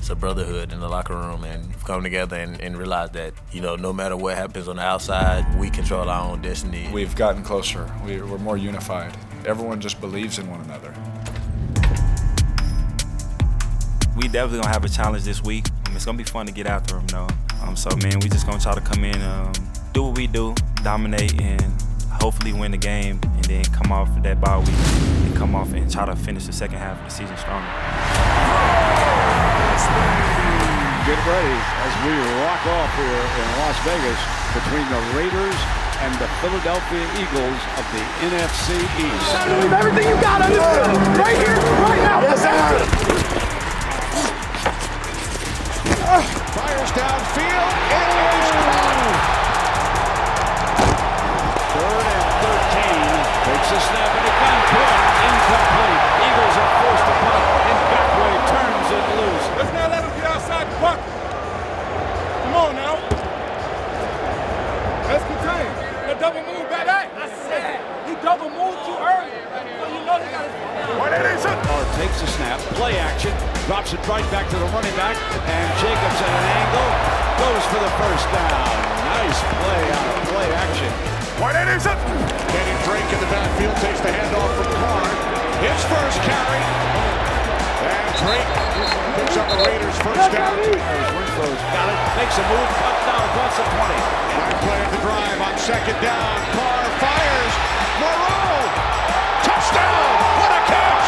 It's a brotherhood in the locker room, and we've come together and realized that, no matter what happens on the outside, we control our own destiny. We've gotten closer. We're more unified. Everyone just believes in one another. We definitely gonna have a challenge this week. It's gonna be fun to get after them, though. We just gonna try to come in, do what we do, dominate, and hopefully win the game, and then come off that bye week and come off and try to finish the second half of the season stronger. Get ready as we rock off here in Las Vegas between the Raiders and the Philadelphia Eagles of the NFC East. Leave everything you got on this field, right here, right now. Yes, sir. Fires downfield. It is caught. 3rd and 13. Takes a snap and again punt. Incomplete. Eagles are forced to punt, and Backway turns it loose. Let's not let him get outside the pocket. Come on now. Let's contain. The double move back. I said he double moved too early. So you know they got it. Takes a snap, play action, drops it right back to the running back, and Jacobs at an angle goes for the first down. Nice play out of play action. Kenny Drake in the backfield takes the handoff from Carr. His first carry. And Drake picks up the Raiders' first down. Winslow's got it, makes a move, cuts down across the 20. Fine play at the drive on second down. Carr fires. Moreau! Touchdown! What a catch!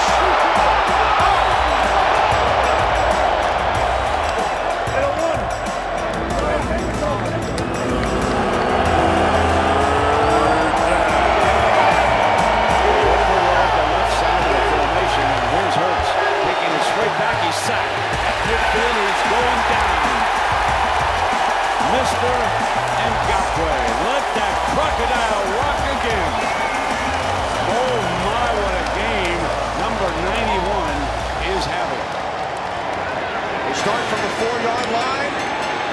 Start from the 4-yard line,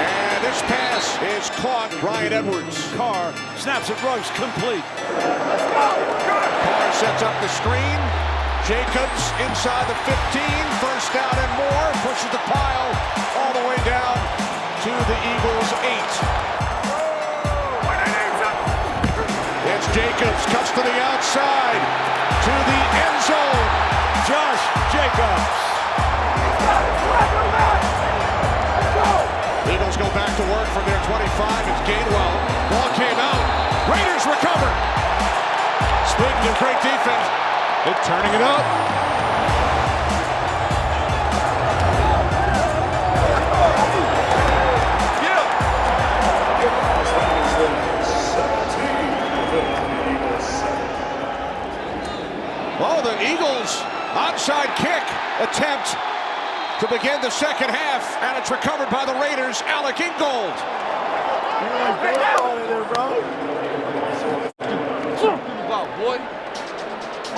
and this pass is caught. Bryan Edwards. Carr snaps it, Ruggs complete. Carr sets up the screen. Jacobs inside the 15, first down and more, pushes the pile all the way down to the Eagles' 8. It's Jacobs, cuts to the outside, to the end zone. Josh Jacobs. Eagles go back to work from their 25. It's Gainwell. Ball came out. Raiders recover. Speaking of great defense, they're turning it up. Oh, the Eagles onside kick attempt to begin the second half, and it's recovered by the Raiders. Alec Ingold.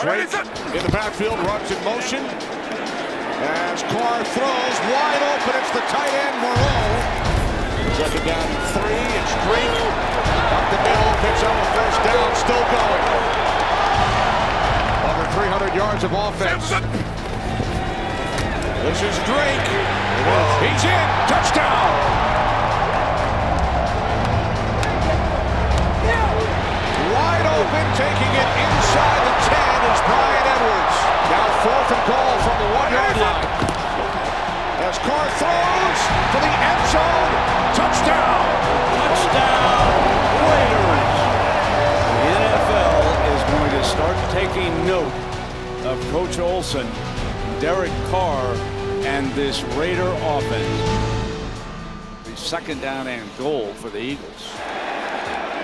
Drake in the backfield, runs in motion. As Carr throws, wide open, it's the tight end, Moreau. Second down and 3, it's Drake. Up the middle, picks up a first down, still going. Over 300 yards of offense. This is Drake. He's in. Touchdown. Wide open, taking it inside the 10 is Bryan Edwards. Now 4th and goal from the 1-yard line. As Carr throws to the end zone. Touchdown. Touchdown, Raiders. The NFL is going to start taking note of Coach Olsen, Derek Carr, and this Raider offense. The second down and goal for the Eagles.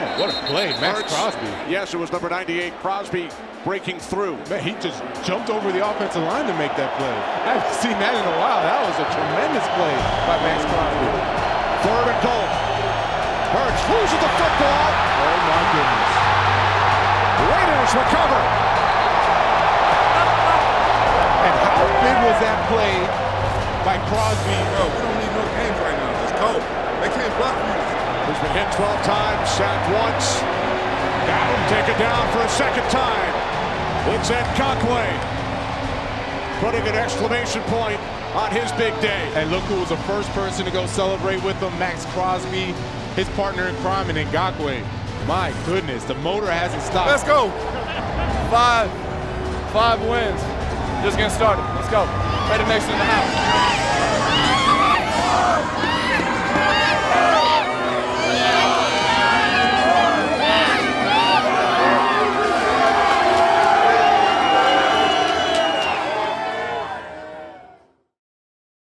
Oh, what a play, Max Crosby. Yes, it was number 98, Crosby, breaking through. Man, he just jumped over the offensive line to make that play. I haven't seen that in a while. That was a tremendous play by Max Crosby. 3rd and goal. Hurts loses the football. Oh, my goodness. Raiders recover. And how big was that play by Crosby? Bro, we don't need no games right now. Just go. They can't block you. He's been hit 12 times, sacked once. Got him, take it down for a second time. It's Ed Cockway putting an exclamation point on his big day. And look who was the first person to go celebrate with him, Max Crosby, his partner in crime, and Ngakoue. My goodness, the motor hasn't stopped. Let's go. Five wins. Just getting started. Let's go. Pay the next in the house.